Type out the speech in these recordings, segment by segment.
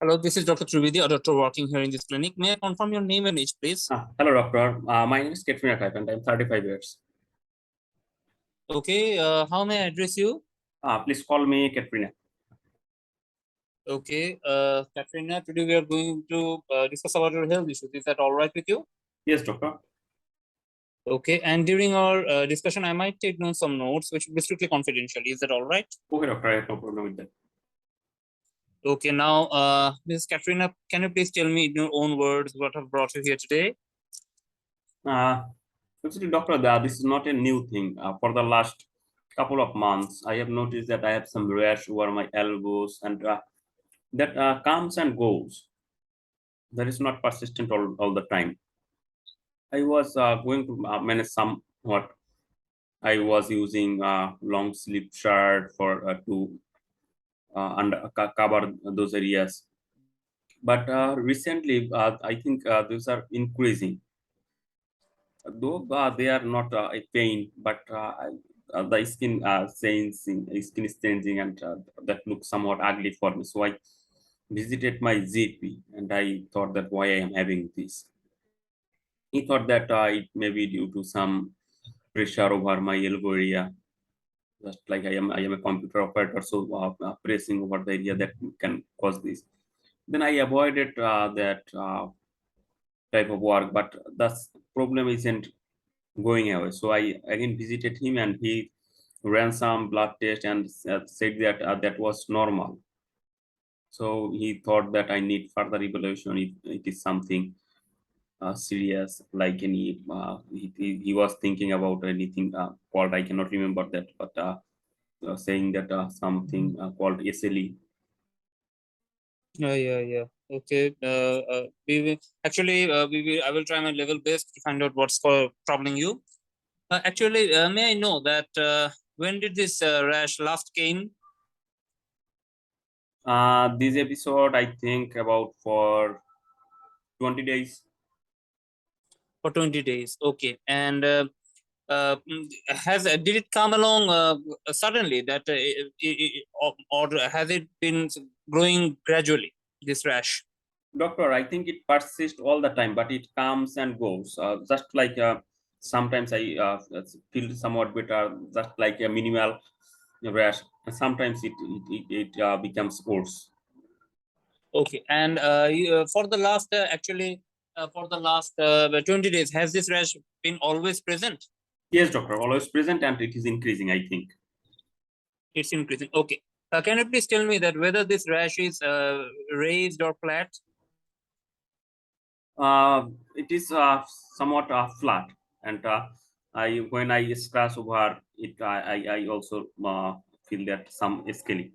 Hello, this is Dr. Trivedi, a doctor working here in this clinic. May I confirm your name and age, please? Hello, doctor. My name is Katrina Type and I'm 35 years. Okay, how may I address you? Please call me Katrina. Okay, Katrina, today we are going to discuss about your health issues. Is that all right with you? Yes, doctor. Okay, and during our discussion, I might take down some notes which will be strictly confidential. Is that all right? Okay, doctor. I have no problem with that. Okay, now, Ms. Katrina, can you please tell me in your own words what have brought you here today? Actually, doctor, this is not a new thing. For the last couple of months, I have noticed that I have some rash over my elbows and that comes and goes. That is not persistent all the time. I was going to manage somewhat. I was using long sleeve shirt for to cover those areas. But recently, I think those are increasing. Though they are not a pain, but the skin skin is changing, and that looks somewhat ugly for me. So I visited my GP, and I thought that why I am having this. He thought that it may be due to some pressure over my elbow area. Just like I am a computer operator, so pressing over the area that can cause this. Then I avoided that type of work, but the problem isn't going away. So I again visited him, and he ran some blood test and said that that was normal. So he thought that I need further evaluation if it is something serious, like any. He was thinking about anything called, I cannot remember that, but saying that something called SLE. Yeah. Okay. We will actually I will try my level best to find out what's troubling you. Actually, may I know that when did this rash last came? This episode, I think about for 20 days. For 20 days. Okay. And did it come along suddenly that or has it been growing gradually, this rash? Doctor, I think it persists all the time, but it comes and goes. Just like sometimes I feel somewhat better, just like a minimal rash. And sometimes it becomes worse. Okay. And for the last for the last 20 days, has this rash been always present? Yes, doctor, always present, and it is increasing, I think. It's increasing. Okay. Can you please tell me that whether this rash is raised or flat? It is somewhat flat, and I when I scratch over it, I also feel that some scaly.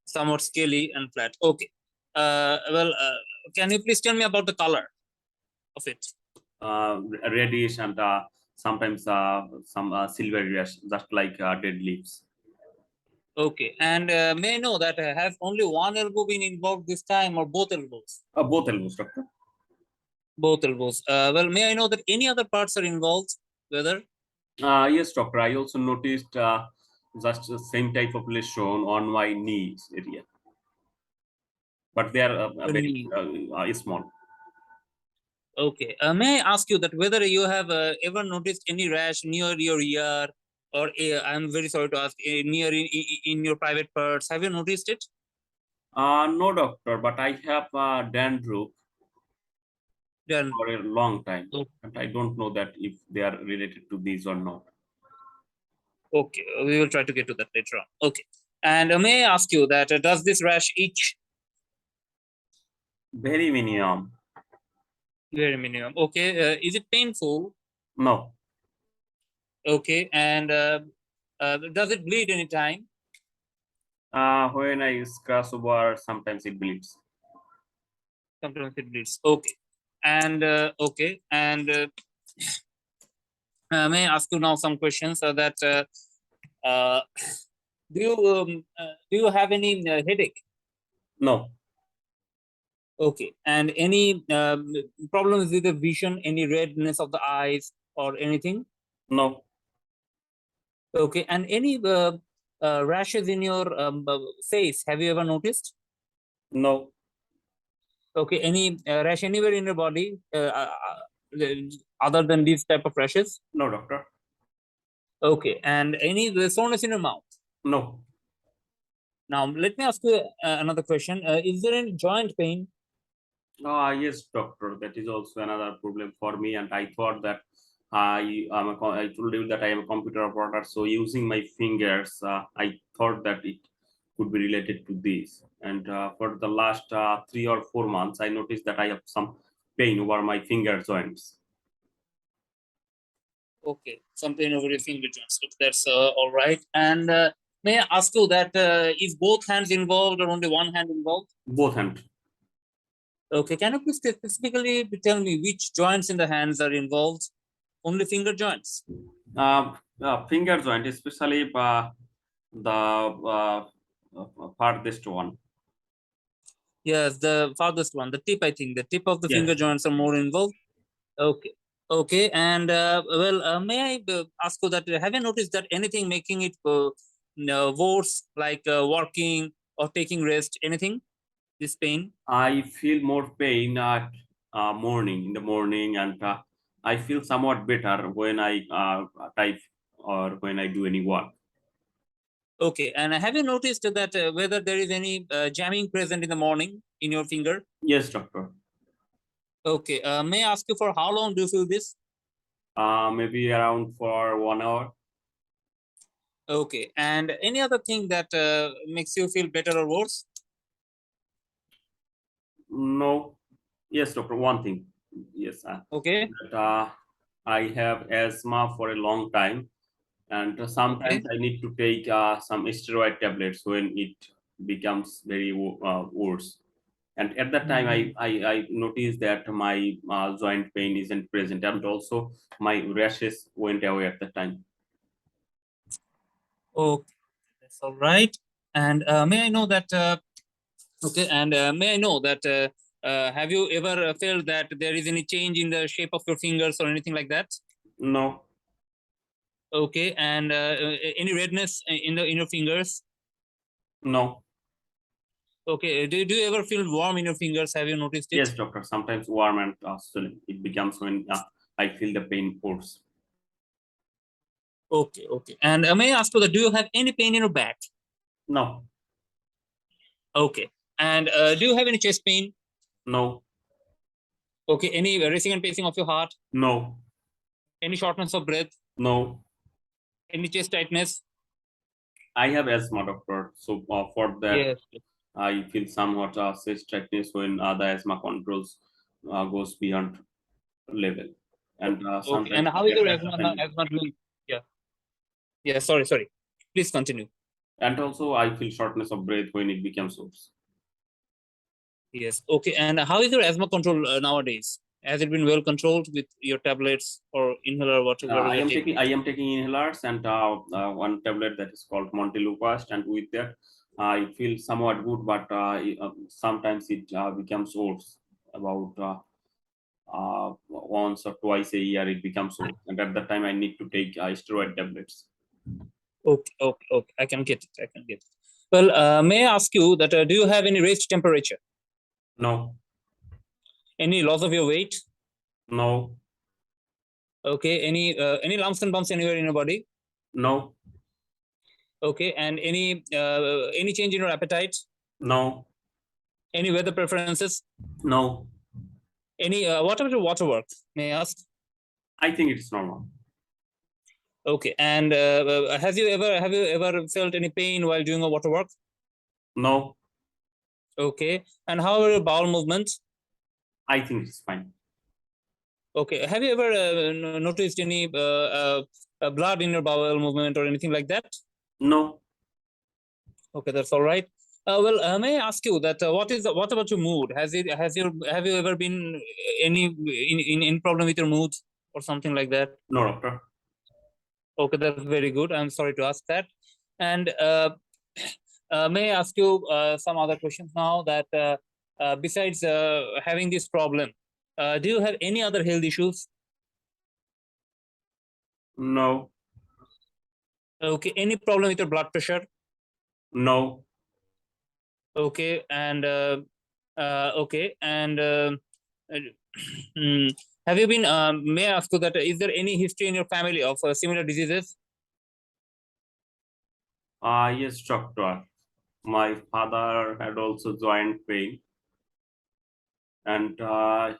Somewhat scaly and flat. Okay. Well, can you please tell me about the color of it? Reddish, and sometimes some silverish, just like dead leaves. Okay. And may I know that has only one elbow been involved this time or both elbows? Both elbows, doctor. Both elbows. Well, may I know that any other parts are involved? Whether? Yes, doctor. I also noticed just the same type of lesion on my knees area, but they are very Knee. small. Okay. May I ask you that whether you have ever noticed any rash near your ear, or I'm very sorry to ask, near in your private parts? Have you noticed it? No, doctor, but I have dandruff Then, for a long time, oh, and I don't know that if they are related to these or not. okay, we will try to get to that later on. Okay. And may I ask you that does this rash itch? Very minimum. Very minimum. Okay. Is it painful? No. Okay. And does it bleed anytime? When I scratch over, sometimes it bleeds. Sometimes it bleeds. Okay. And okay. And may I ask you now some questions that uh, do you have any headache? No. Okay. And any problems with the vision, any redness of the eyes or anything? No. Okay. And any rashes in your face? Have you ever noticed? No. Okay, any rash anywhere in your body other than these type of rashes? No, doctor. Okay, and any soreness in your mouth? No. Now, let me ask you another question. Is there any joint pain? Yes, doctor. That is also another problem for me. And I thought that I told you that I am a computer operator. So using my fingers, I thought that it could be related to this. And for the last 3 or 4 months, I noticed that I have some pain over my finger joints. Okay, some pain over your finger joints. Okay, that's all right. And may I ask you that is both hands involved or only one hand involved? Both hands. Okay, can you please specifically tell me which joints in the hands are involved? Only finger joints. Finger joint, especially the farthest one. Yes, the farthest one, the tip, I think. The tip of the finger Yes. joints are more involved. Okay. Okay. And may I ask you that have you noticed that anything making it worse, like walking or taking rest, anything? This pain? I feel more pain at morning in the morning, and I feel somewhat better when I type or when I do any work. Okay. And have you noticed that whether there is any jamming present in the morning in your finger? Yes, doctor. Okay. May I ask you for how long do you feel this? Maybe around for 1 hour. Okay. And any other thing that makes you feel better or worse? No. Yes, doctor. One thing. Yes. Okay. That, I have asthma for a long time, and sometimes Okay. I need to take some steroid tablets when it becomes very worse. And at that time, Mhm. I noticed that my joint pain isn't present, and also my rashes went away at the time. Okay. That's all right. And may I know that okay, and may I know that have you ever felt that there is any change in the shape of your fingers or anything like that? No. Okay, and any redness in your fingers? No. Okay, do you ever feel warm in your fingers? Have you noticed it? Yes, doctor, sometimes warm and swelling it becomes when I feel the pain force. Okay, okay. And may I ask you that do you have any pain in your back? No. Okay, and do you have any chest pain? No. Okay, any racing and pacing of your heart? No. Any shortness of breath? No. Any chest tightness? I have asthma, doctor, so for that Yes. I feel somewhat chest tightness when the asthma controls goes beyond level, and Okay, and sometimes how is your at the time. asthma doing? Yeah, yeah. Sorry, sorry. Please continue. And also I feel shortness of breath when it becomes worse. Yes. Okay. And how is your asthma control nowadays? Has it been well controlled with your tablets or inhaler, whatever I you're am taking? taking inhalers and one tablet that is called Montelukast, and with that I feel somewhat good, but sometimes it becomes worse. About once or twice a year it becomes worse, and at that time I need to take steroid tablets. Okay. Okay. Okay. I can get it. I can get it. Well, may I ask you that do you have any raised temperature? No. Any loss of your weight? No. Okay. Any lumps and bumps anywhere in your body? No. Okay. And any change in your appetite? No. Any weather preferences? No. Any what about your water work? May I ask? I think it's normal. Okay. And have you ever felt any pain while doing a water work? No. Okay. And how are your bowel movements? I think it's fine. Okay. Have you ever noticed any blood in your bowel movement or anything like that? No. Okay, that's all right. May I ask you that what about your mood? Have you ever been any problem with your mood or something like that? No, doctor. Okay, that's very good. I'm sorry to ask that. And may I ask you some other questions now? That besides having this problem, do you have any other health issues? No. Okay, any problem with your blood pressure? No. Okay, and okay, and have you been? May I ask you that is there any history in your family of similar diseases? Yes, doctor. My father had also joint pain, and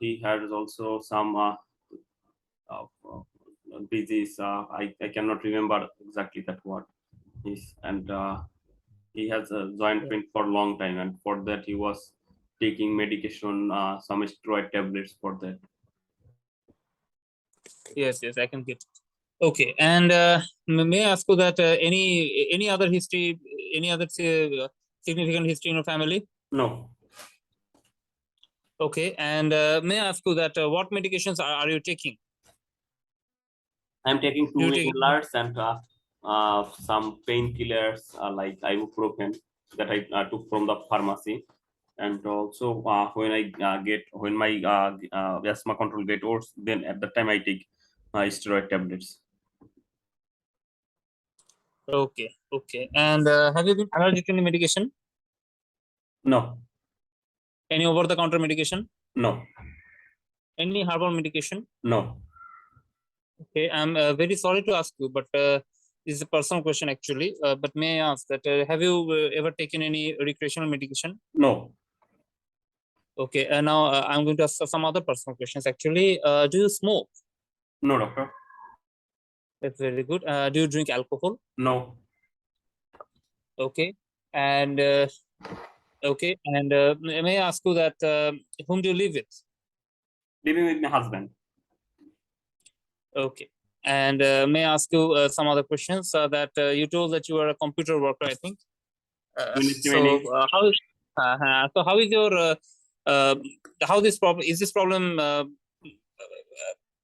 he had also some disease. I cannot remember exactly that what is, and he has a joint Yeah. pain for a long time, and for that he was taking medication, some steroid tablets for that. Yes, yes, I can get. Okay, and may I ask you that any other history, any other significant history in your family? No, Okay, and may I ask you that what medications are you taking? I'm taking Do two you take any? inhalers and some painkillers like ibuprofen that I took from the pharmacy. And also, when my asthma control get worse, then at the time I take steroid tablets. Okay, okay, and have you been allergic to any medication? No, Any over-the-counter medication? no, Any herbal medication? no, Okay, I'm very sorry to ask you, but this is a personal question actually. But may I ask that have you ever taken any recreational medication? no, Okay, now I'm going to ask some other personal questions actually. Do you smoke? no, doctor. That's very good. Do you drink alcohol? No, Okay, and okay, and may I ask you that whom do you live with? living with my husband. Okay, and may I ask you some other questions? That you told that you are a computer worker, I think. Unit remaining. How is so how is your uh, how this problem is this problem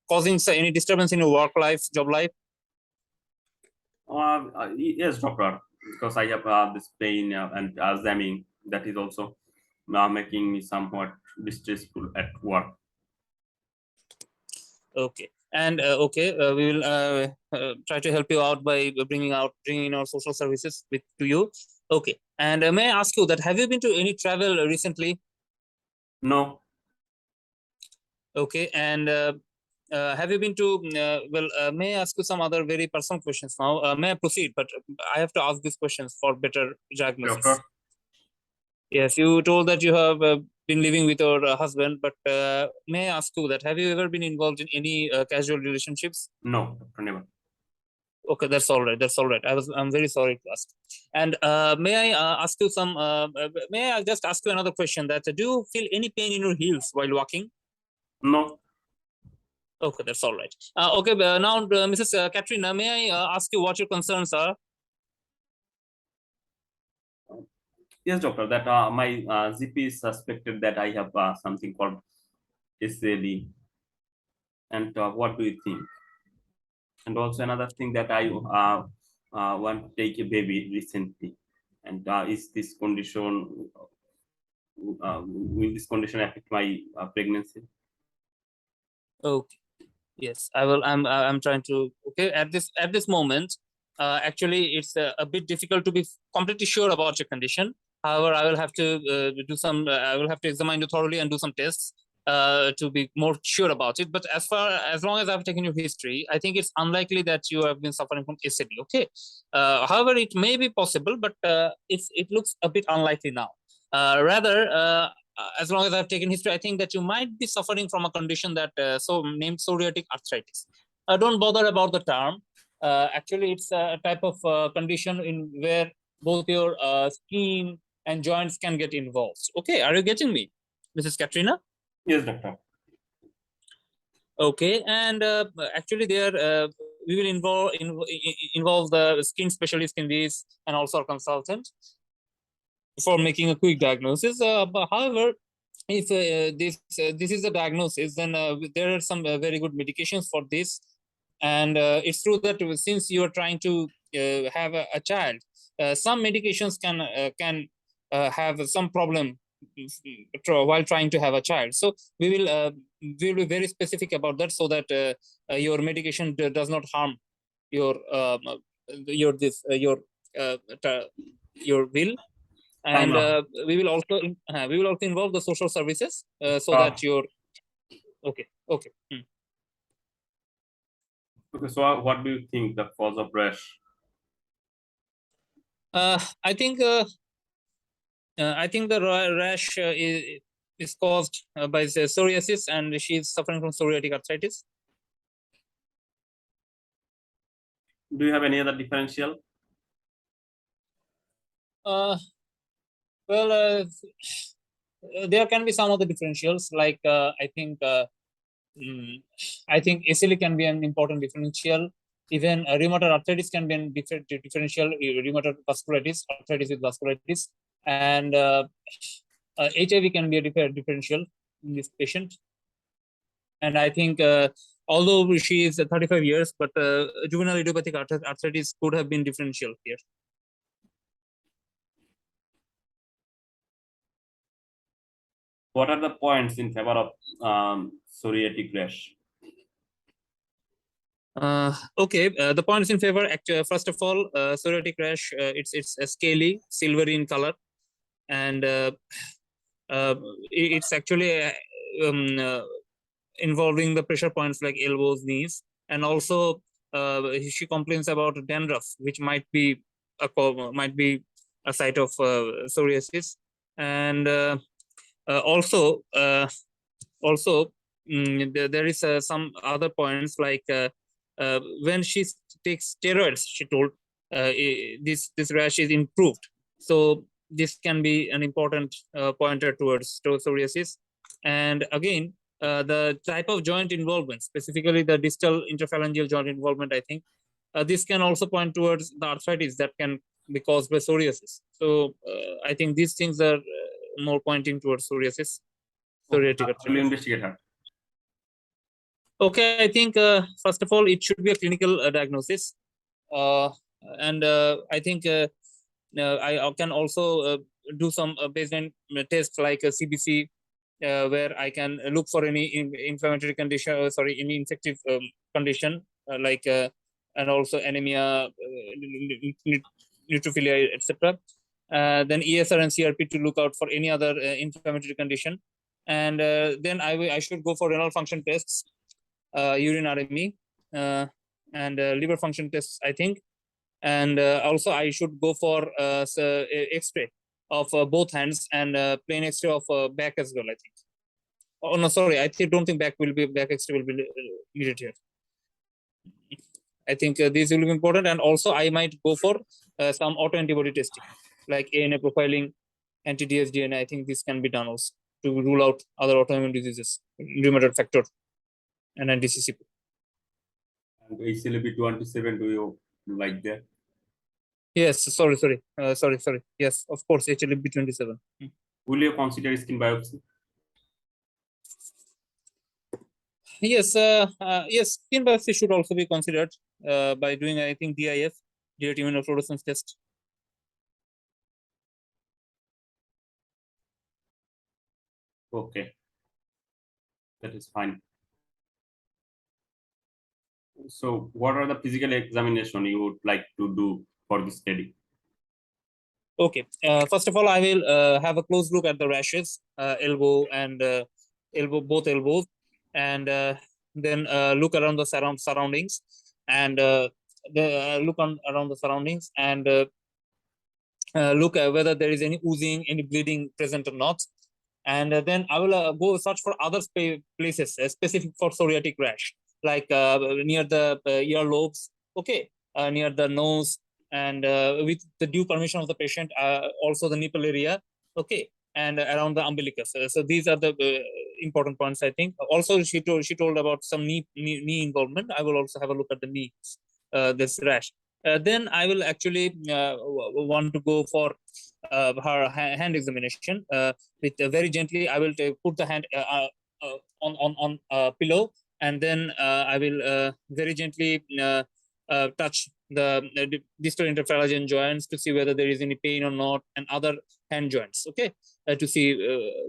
causing any disturbance in your work life, job life? Yes, doctor. Because I have this pain and jamming that is also making me somewhat distressful at work. Okay, and okay, we will try to help you out by bringing our social services with to you. Okay, and may I ask you that have you been to any travel recently? No, Okay, and have you been to may I ask you some other very personal questions now? May I proceed? But I have to ask these questions for better diagnosis. doctor. Yes, you told that you have been living with your husband, but may I ask you that have you ever been involved in any casual relationships? No, doctor, never. Okay, that's all right. That's all right. I'm very sorry to ask. And may I ask you some? May I just ask you another question? That do you feel any pain in your heels while walking? No. Okay, that's all right. Okay, now Mrs. Katrina, may I ask you what your concerns are? Yes, doctor. That my GP suspected that I have something called SLE. And what do you think? And also another thing that I want to take a baby recently. And is this condition will this condition affect my pregnancy? Okay. Yes, I will. I'm trying to. Okay, at this moment, actually, it's a bit difficult to be completely sure about your condition. However, I will have to do some. I will have to examine you thoroughly and do some tests to be more sure about it. But as long as I've taken your history, I think it's unlikely that you have been suffering from SID. Okay. However, it may be possible, but it looks a bit unlikely now. Rather, as long as I've taken history, I think that you might be suffering from a condition that so named psoriatic arthritis. Don't bother about the term. Actually, it's a type of condition in where both your skin and joints can get involved. Okay, are you getting me, Mrs. Katrina? Yes, doctor. Okay, and actually, there we will involve the skin specialist in this and also a consultant for making a quick diagnosis. But however, if this is a diagnosis, then there are some very good medications for this, and it's true that since you are trying to have a child, some medications can have some problem while trying to have a child. So we will be very specific about that so that your medication does not harm your your this your will. And no. we will also involve the social services so Uh, that your okay. okay, so what do you think the cause of rash? I think the rash is caused by the psoriasis, and she is suffering from psoriatic arthritis. Do you have any other differential? Uh, well, there can be some other differentials, like I think ACL can be an important differential. Even rheumatoid arthritis can be a differential. Rheumatoid vasculitis, arthritis with vasculitis, and HIV can be a differential in this patient. And I think although she is 35 years, but juvenile idiopathic arthritis could have been differential here. What are the points in favor of psoriatic rash? Okay, the points in favor. Actually, first of all, psoriatic rash. It's scaly, silvery in color, and it's actually involving the pressure points like elbows, knees, and also she complains about dandruff, which might be a site of psoriasis, and also there is some other points like when she takes steroids, she told this rash is improved. So this can be an important pointer towards psoriasis. And again, the type of joint involvement, specifically the distal interphalangeal joint involvement, I think this can also point towards the arthritis that can be caused by psoriasis. So I think these things are more pointing towards psoriasis. Psoriatic Will you arthritis. investigate her? Okay, I think first of all, it should be a clinical diagnosis, uh, and I think I can also do some baseline tests like a CBC, where I can look for any inflammatory condition, any infective condition and also anemia, neutrophilia, etc. Then ESR and CRP to look out for any other inflammatory condition, and then I should go for renal function tests, urine RME, and liver function tests, I think. And also I should go for X-ray of both hands and plain X-ray of back as well, I think. Oh no, sorry, don't think back X-ray will be needed here. I think these will be important, and also I might go for some autoantibody testing, like ANA profiling, anti-dsDNA. I think this can be done also to rule out other autoimmune diseases, rheumatoid factor, and anti-CCP. And HLB 27, do you like that? Yes, sorry. Yes, of course, HLB 27. Will you consider skin biopsy? Yes, yes, skin biopsy should also be considered by doing, I think, DIF, direct immunofluorescence test. Okay, that is fine. So, what are the physical examination you would like to do for this study? Okay, first of all, I will have a close look at the rashes, elbow and both elbows, and then look around the surroundings, and look around the surroundings, and look at whether there is any oozing, any bleeding present or not. And then I will go search for other places specific for psoriatic rash, like near the earlobes, okay, near the nose, and with the due permission of the patient, also the nipple area, okay, and around the umbilicus. So these are the important points, I think. Also, she told about some knee involvement. I will also have a look at the knee, this rash. Then I will actually want to go for her hand examination. With very gently, I will put the hand on pillow, and then I will very gently touch the distal interphalangeal joints to see whether there is any pain or not, and other hand joints. Okay, to see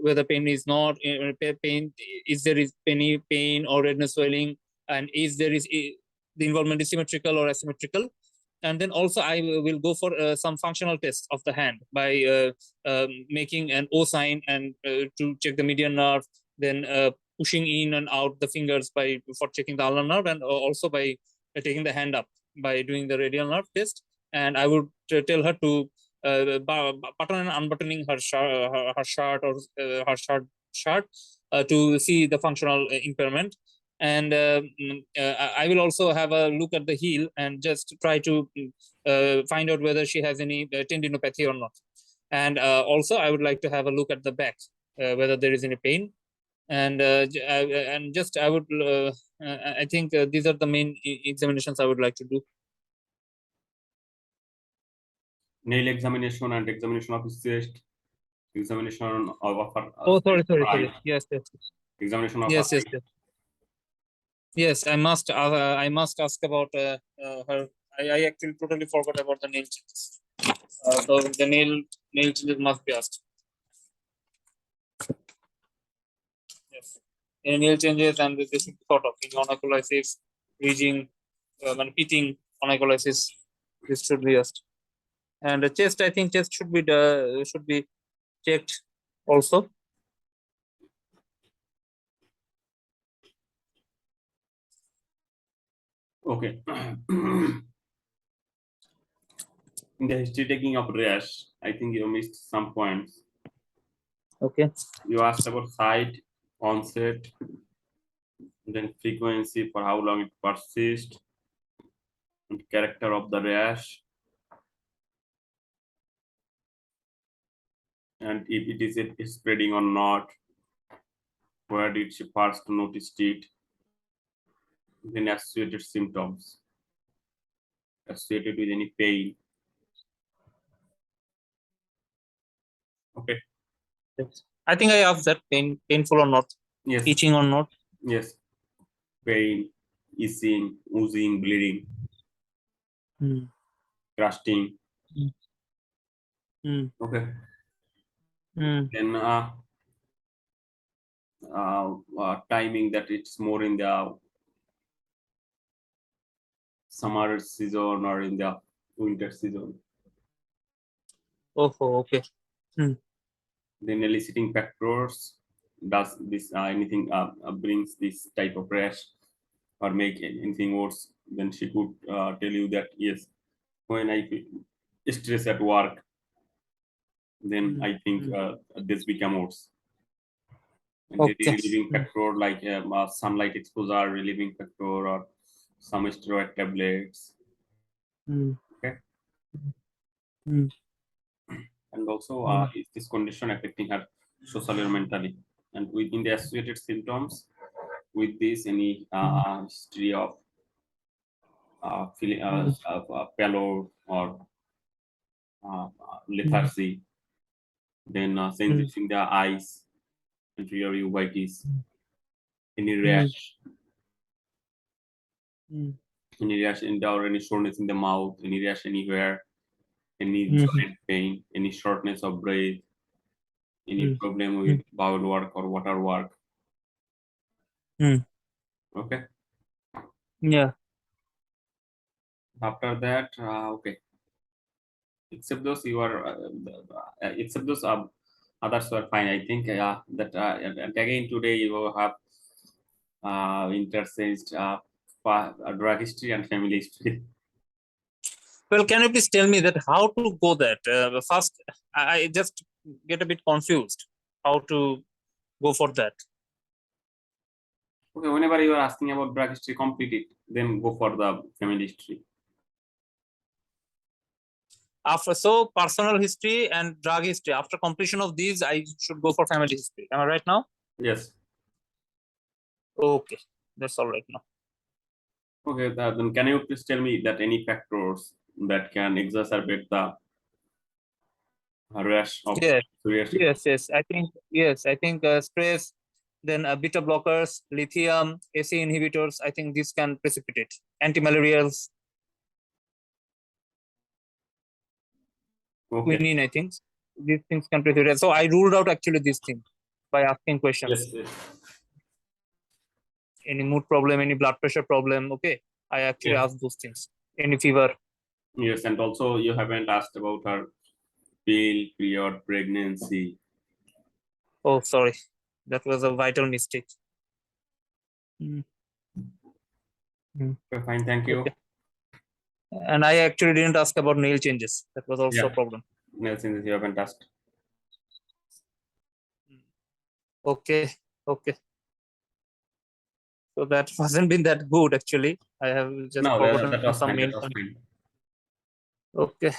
whether pain is not pain. Is there is any pain or redness swelling, and is there is the involvement is symmetrical or asymmetrical. and then also I will go for some functional tests of the hand by making an O sign and to check the median nerve, then pushing in and out the fingers by for checking the ulnar nerve, and also by taking the hand up by doing the radial nerve test. And I would tell her to button and unbuttoning her shirt or her shirt to see the functional impairment. And I will also have a look at the heel and just try to find out whether she has any tendinopathy or not. And also I would like to have a look at the back, whether there is any pain. And and just I would I think these are the main examinations I would like to do. Nail examination and examination of his chest, examination of her Oh, sorry, eye, yes, yes, yes, examination of her yes, yes, eye. yes. Yes, I must ask about her. I actually totally forgot about the nail changes. So the nail changes must be asked. Yes, any nail changes and this sort of in onycholysis, ridging, and pitting onycholysis. This should be asked. And the chest, I think chest should be checked also. Okay. In the history taking of rash, I think you missed some points. Okay. You asked about site, onset, then frequency for how long it persists, and character of the rash, and if it is spreading or not, where did she first notice it, then associated symptoms associated with any pain. Okay. Yes. I think I asked that painful or not, Yes. itching or not. Yes. Pain, itching, oozing, bleeding, crusting. Okay. Then timing that it's more in the summer season or in the winter season. Oh, okay. Then eliciting factors, does this anything brings this type of rash or make anything worse, then she could tell you that yes, when I feel stress at work, then I think this become worse. And the Okay. relieving factor like sunlight exposure, relieving factor, or some steroid tablets. Okay. And also, is this condition affecting her socially or mentally? And within the associated symptoms with this, any history of feeling pallor or lethargy, then changes in the eyes, anterior uveitis, any rash, any rash in the, or any soreness in the mouth, any rash anywhere, any joint pain, any shortness of breath, any problem with bowel work or water work. Okay. Yeah. After that, okay. Except those you are, except those others were fine. I think that and again today you have interchanged drug history and family history. Well, can you please tell me that how to go that? First, I just get a bit confused how to go for that. Okay, whenever you are asking about drug history, complete it. Then go for the family history. After so personal history and drug history. After completion of these, I should go for family history. Am I right now? Yes. Okay, that's all right now. Okay, then can you please tell me that any factors that can exacerbate the rash of psoriasis? Yes. I think stress, then beta blockers, lithium, AC inhibitors. I think this can precipitate antimalarials. Okay. Quinine, I think these things can precipitate. So I ruled out actually these things by asking questions. Yes. Any mood problem, any blood pressure problem. Okay, I actually asked those things. Any fever. Yes, and also you haven't asked about her period, pregnancy. Oh, sorry. That was a vital mistake. Mm, mm, Okay, fine, thank you. Okay. And I actually didn't ask about nail changes. That was also a Yeah, problem. Nelson, you haven't asked. Okay. Okay. So that wasn't been that good actually. I have just No, forgotten that was some fine. main That was point. fine. Okay.